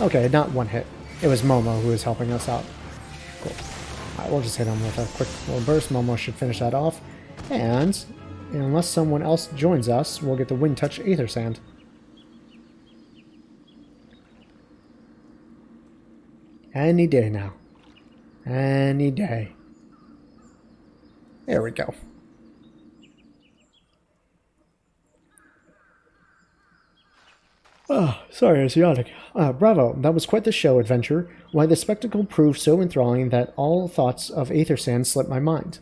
Speaker 1: Okay, not 1 hit. It was Momo who was helping us out. Cool. Alright, we'll just hit him with a quick little burst. Momo should finish that off. And unless someone else joins us, we'll get the Wind Touch Aether Sand. Any day now. Any day. There we go. Oh, sorry, I was yawning. Bravo, that was quite the show, adventurer. Why, the spectacle proved so enthralling that all thoughts of aether sand slipped my mind.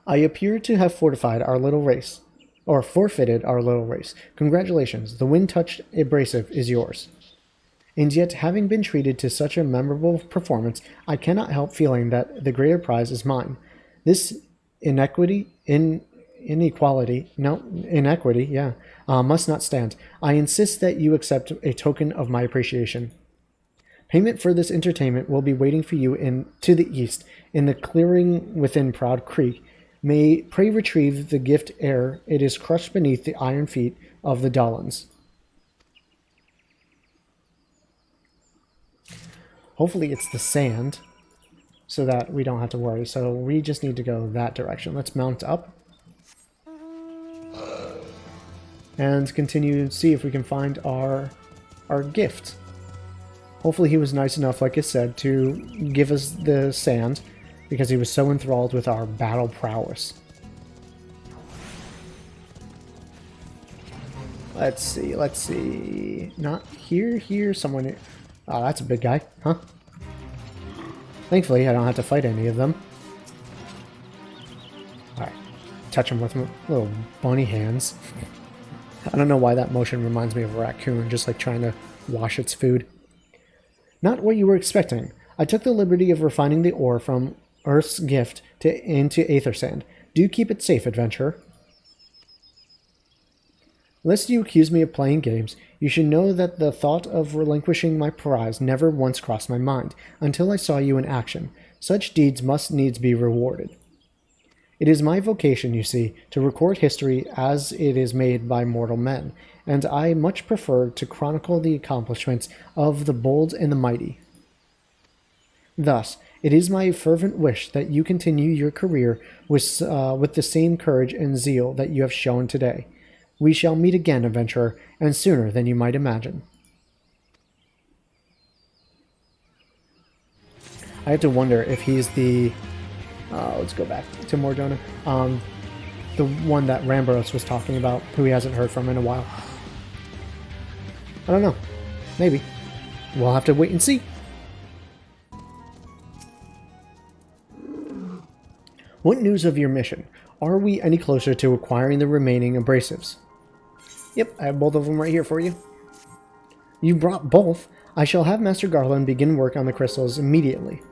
Speaker 1: I appear to have fortified our little race. or forfeited our little race. Congratulations, the wind-touched abrasive is yours. And yet, having been treated to such a memorable performance, I cannot help feeling that the greater prize is mine. This inequity, must not stand. I insist that you accept a token of my appreciation. Payment for this entertainment will be waiting for you to the east, in the clearing within Proud Creek. Pray retrieve the gift ere it is crushed beneath the iron feet of the Dalans. Hopefully it's the sand, so that we don't have to worry. So we just need to go that direction. Let's mount up. And continue to see if we can find our gift. Hopefully he was nice enough, like I said, to give us the sand, because he was so enthralled with our battle prowess. Let's see. Not here, somewhere. Oh, that's a big guy, huh? Thankfully, I don't have to fight any of them. Alright. Touch him with my little bunny hands. I don't know why that motion reminds me of a raccoon, just like trying to wash its food. Not what you were expecting. I took the liberty of refining the ore from Earth's gift into aether sand. Do keep it safe, adventurer. Lest you accuse me of playing games, you should know that the thought of relinquishing my prize never once crossed my mind, until I saw you in action. Such deeds must needs be rewarded. It is my vocation, you see, to record history as it is made by mortal men, and I much prefer to chronicle the accomplishments of the bold and the mighty. Thus, it is my fervent wish that you continue your career with the same courage and zeal that you have shown today. We shall meet again, adventurer, and sooner than you might imagine. I have to wonder if he's the... let's go back to Mordona. The one that Rambros was talking about, who he hasn't heard from in a while. I don't know. Maybe. We'll have to wait and see. What news of your mission? Are we any closer to acquiring the remaining abrasives? Yep, I have both of them right here for you. You brought both. I shall have Master Garland begin work on the crystals immediately.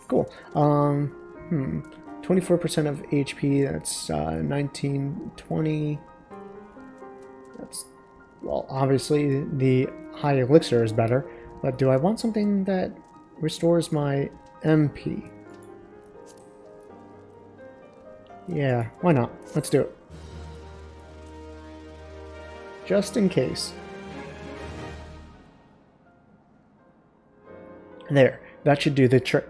Speaker 1: Cool. 24% of HP, that's 19, 20. That's, well, obviously the high elixir is better, but do I want something that restores my MP? Yeah, why not? Let's do it. Just in case. There, that should do the trick.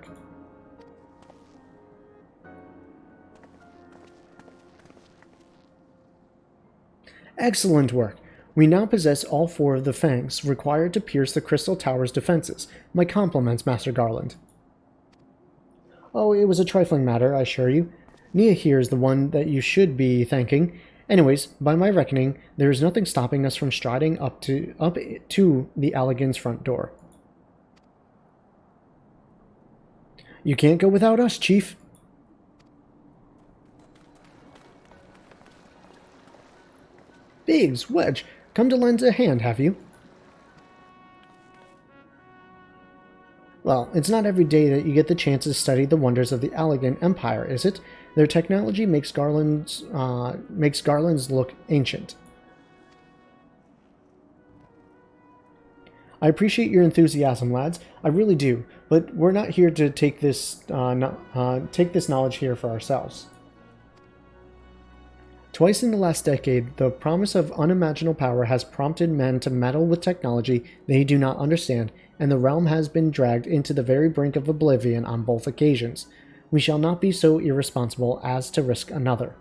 Speaker 1: Excellent work. We now possess all 4 of the fangs required to pierce the Crystal Tower's defenses. My compliments, Master Garland. Oh, it was a trifling matter, I assure you. Nia here is the one that you should be thanking. Anyways, by my reckoning, there is nothing stopping us from striding up to the Allag's front door. You can't go without us, Chief. Biggs, Wedge, come to lend a hand, have you? Well, it's not every day that you get the chance to study the wonders of the Allag Empire, is it? Their technology makes Garland's look ancient. I appreciate your enthusiasm, lads. I really do. But we're not here to take this knowledge here for ourselves. Twice in the last decade, the promise of unimaginable power has prompted men to meddle with technology they do not understand, and the realm has been dragged into the very brink of oblivion on both occasions. We shall not be so irresponsible as to risk another.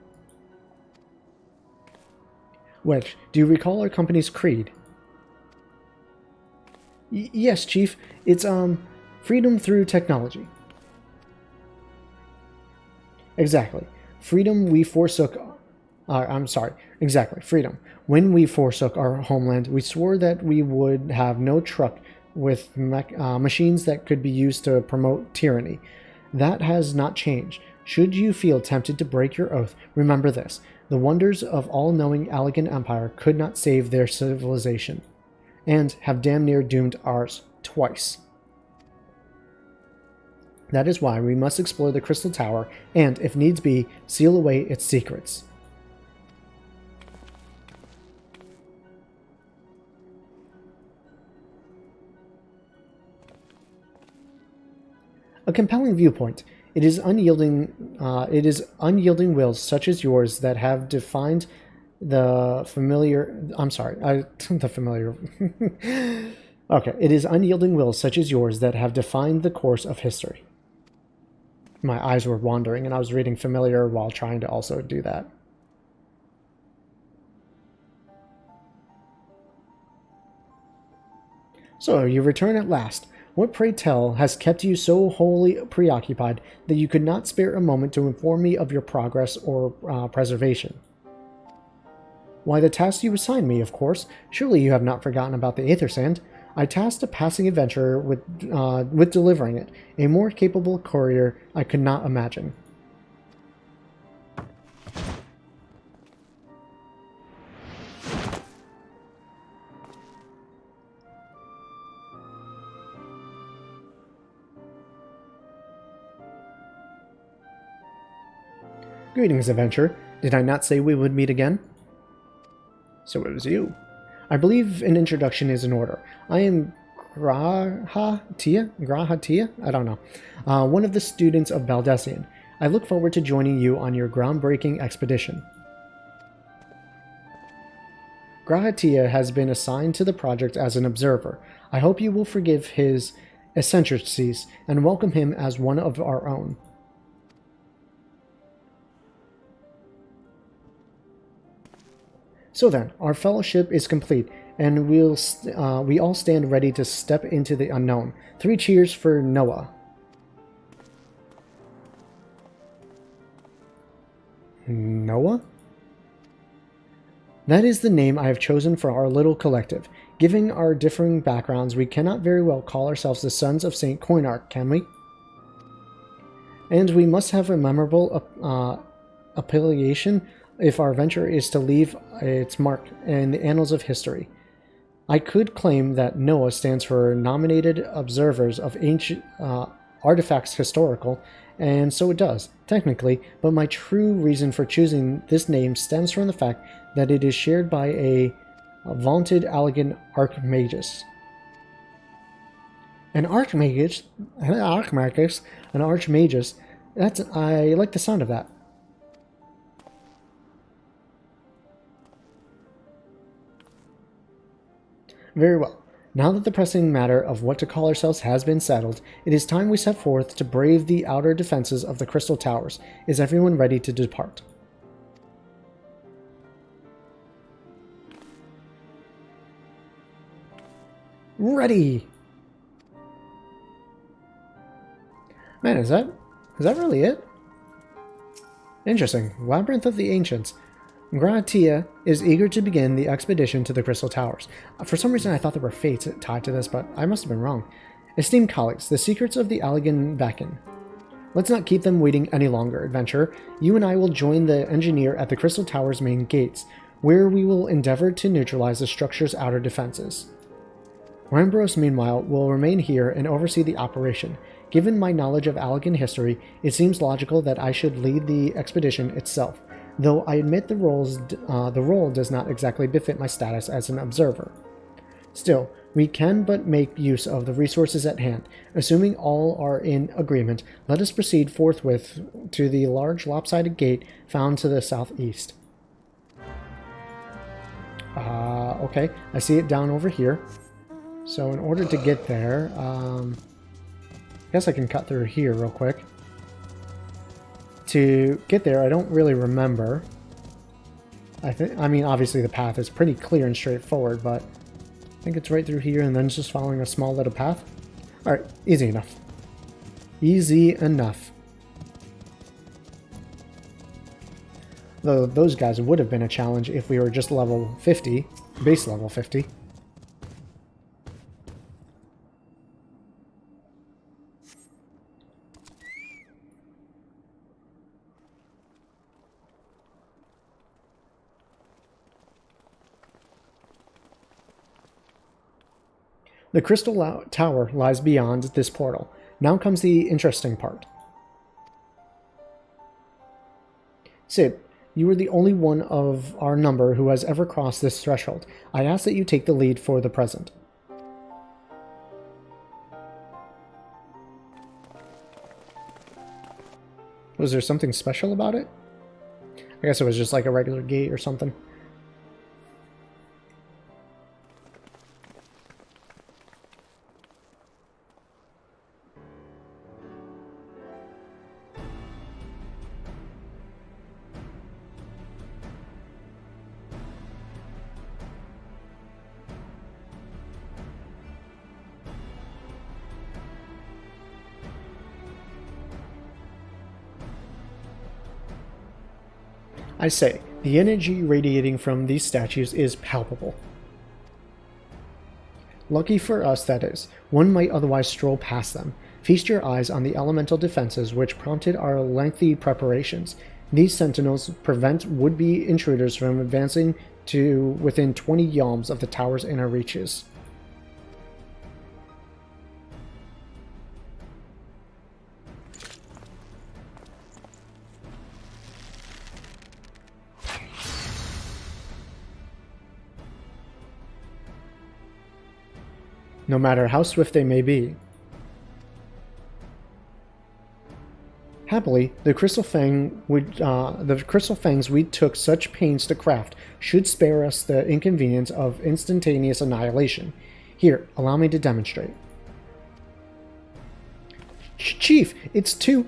Speaker 1: Wedge, do you recall our company's creed? Yes, Chief. It's, freedom through technology. Exactly. Freedom we forsook... freedom. When we forsook our homeland, we swore that we would have no truck with machines that could be used to promote tyranny. That has not changed. Should you feel tempted to break your oath, remember this. The wonders of all-knowing Allagan Empire could not save their civilization, and have damn near doomed ours twice. That is why we must explore the Crystal Tower and, if needs be, seal away its secrets. A compelling viewpoint. It is unyielding wills such as yours that have defined the familiar. I'm sorry, the familiar. Okay, it is unyielding wills such as yours that have defined the course of history. My eyes were wandering, and I was reading familiar while trying to also do that. So, you return at last. What, pray tell, has kept you so wholly preoccupied that you could not spare a moment to inform me of your progress or preservation? Why, the task you assigned me, of course. Surely you have not forgotten about the Aether Sand. I tasked a passing adventurer with delivering it. A more capable courier I could not imagine. Greetings, adventurer. Did I not say we would meet again? So it was you. I believe an introduction is in order. I am Grahatia? I don't know. One of the students of Baldessian. I look forward to joining you on your groundbreaking expedition. Grahatia has been assigned to the project as an observer. I hope you will forgive his eccentricities and welcome him as one of our own. So then, our fellowship is complete, and we all stand ready to step into the unknown. 3 cheers for Noah. Noah? That is the name I have chosen for our little collective. Given our differing backgrounds, we cannot very well call ourselves the Sons of St. Coinarch, can we? And we must have a memorable appellation if our venture is to leave its mark in the annals of history. I could claim that NOAA stands for Nominated Observers of Ancient Artifacts Historical, and so it does, technically, but my true reason for choosing this name stems from the fact that it is shared by a vaunted Allagan Archmagus. An Archmagus? An Archmagus? I like the sound of that. Very well. Now that the pressing matter of what to call ourselves has been settled, it is time we set forth to brave the outer defenses of the Crystal Towers. Is everyone ready to depart? Ready! Man, is that really it? Interesting. Labyrinth of the Ancients. Gratia is eager to begin the expedition to the Crystal Towers. For some reason I thought there were fates tied to this, but I must have been wrong. Esteemed colleagues, the secrets of the Allagan beckon. Let's not keep them waiting any longer, adventurer. You and I will join the engineer at the Crystal Towers' main gates, where we will endeavor to neutralize the structure's outer defenses. Rambros, meanwhile, will remain here and oversee the operation. Given my knowledge of Allagan history, it seems logical that I should lead the expedition itself, though I admit the role does not exactly befit my status as an observer. Still, we can but make use of the resources at hand. Assuming all are in agreement, let us proceed forthwith to the large lopsided gate found to the southeast. Okay, I see it down over here. So in order to get there, I guess I can cut through here real quick. To get there, I don't really remember. I mean, obviously the path is pretty clear and straightforward, but I think it's right through here and then just following a small little path. Alright, easy enough. Easy enough. Though those guys would have been a challenge if we were just level 50, base level 50. The crystal tower lies beyond this portal. Now comes the interesting part. Sid, you are the only one of our number who has ever crossed this threshold. I ask that you take the lead for the present. Was there something special about it? I guess it was just like a regular gate or something. I say, the energy radiating from these statues is palpable. Lucky for us, that is. One might otherwise stroll past them. Feast your eyes on the elemental defenses which prompted our lengthy preparations. These sentinels prevent would-be intruders from advancing to within 20 yalms of the tower's inner reaches. No matter how swift they may be. Happily, the crystal fangs we took such pains to craft should spare us the inconvenience of instantaneous annihilation. Here, allow me to demonstrate. Chief, it's too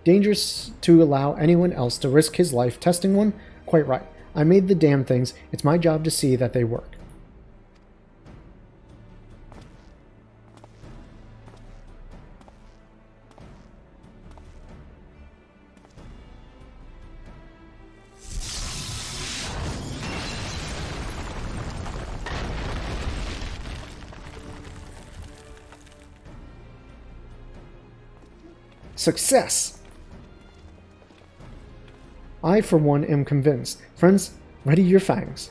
Speaker 1: dangerous to allow anyone else to risk his life testing one? Quite right. I made the damn things. It's my job to see that they work. Success! I, for one, am convinced. Friends, ready your fangs.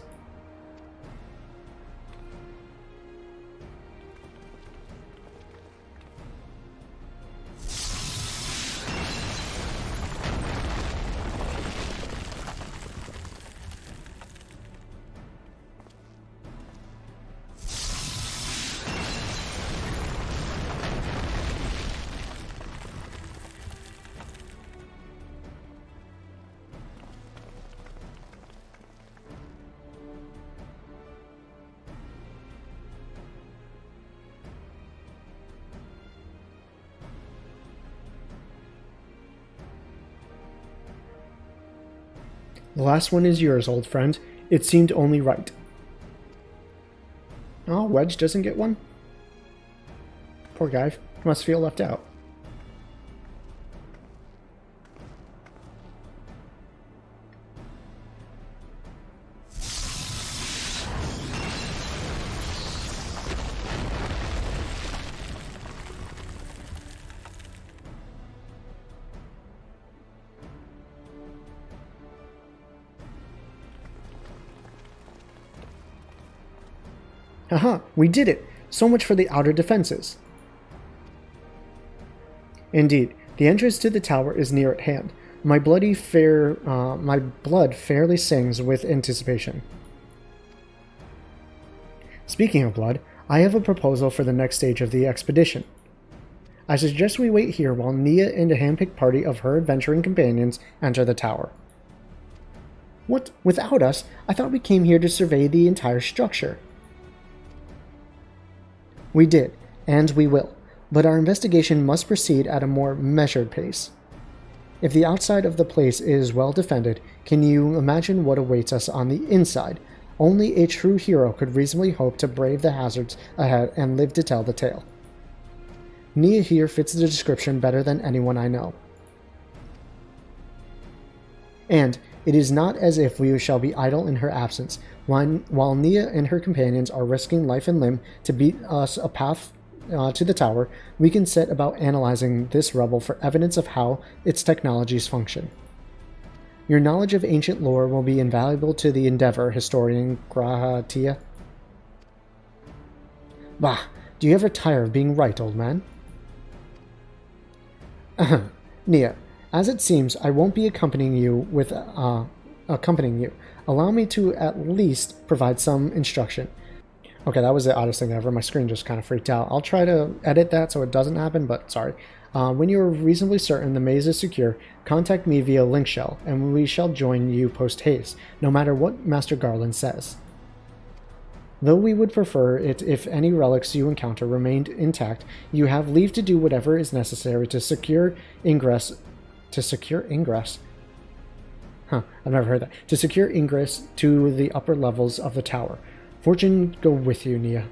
Speaker 1: The last one is yours, old friend. It seemed only right. Oh, Wedge doesn't get one? Poor guy. Must feel left out. Haha, we did it! So much for the outer defenses. Indeed, the entrance to the tower is near at hand. My blood fairly sings with anticipation. Speaking of blood, I have a proposal for the next stage of the expedition. I suggest we wait here while Nia and a handpicked party of her adventuring companions enter the tower. What? Without us? I thought we came here to survey the entire structure. We did, and we will, but our investigation must proceed at a more measured pace. If the outside of the place is well defended, can you imagine what awaits us on the inside? Only a true hero could reasonably hope to brave the hazards ahead and live to tell the tale. Nia here fits the description better than anyone I know. And it is not as if we shall be idle in her absence. While Nia and her companions are risking life and limb to beat us a path to the tower, we can set about analyzing this rubble for evidence of how its technologies function. Your knowledge of ancient lore will be invaluable to the endeavor, historian Grahatia. Bah, do you ever tire of being right, old man? Nia, as it seems, I won't be accompanying you. Allow me to at least provide some instruction. Okay, that was the oddest thing ever. My screen just kind of freaked out. I'll try to edit that so it doesn't happen, but sorry. When you are reasonably certain the maze is secure, contact me via link shell, and we shall join you post-haste, no matter what Master Garland says. Though we would prefer it if any relics you encounter remained intact, you have leave to do whatever is necessary to secure ingress. To secure ingress? Huh, I've never heard that. To secure ingress to the upper levels of the tower. Fortune go with you, Nia.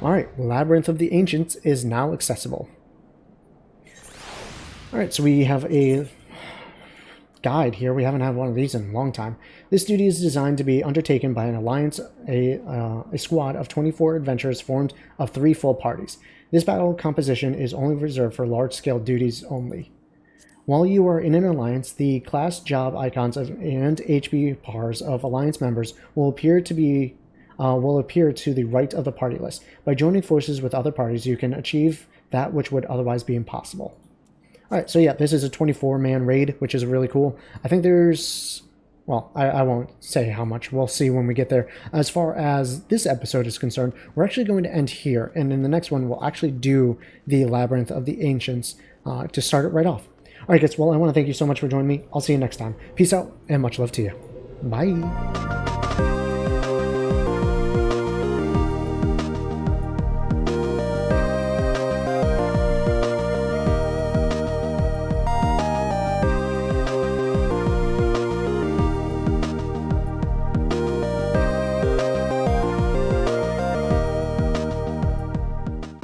Speaker 1: Alright, Labyrinth of the Ancients is now accessible. Alright, so we have a guide here. We haven't had one of these in a long time. This duty is designed to be undertaken by an alliance, a squad of 24 adventurers formed of 3 full parties. This battle composition is only reserved for large-scale duties only. While you are in an alliance, the class, job icons, and HP bars of alliance members will appear to the right of the party list. By joining forces with other parties, you can achieve that which would otherwise be impossible. Alright, so yeah, this is a 24-man raid, which is really cool. I think there's... well, I won't say how much. We'll see when we get there. As far as this episode is concerned, we're actually going to end here, and in the next one, we'll actually do the Labyrinth of the Ancients to start it right off. Alright, guys, well, I want to thank you so much for joining me. I'll see you next time. Peace out, and much love to you. Bye!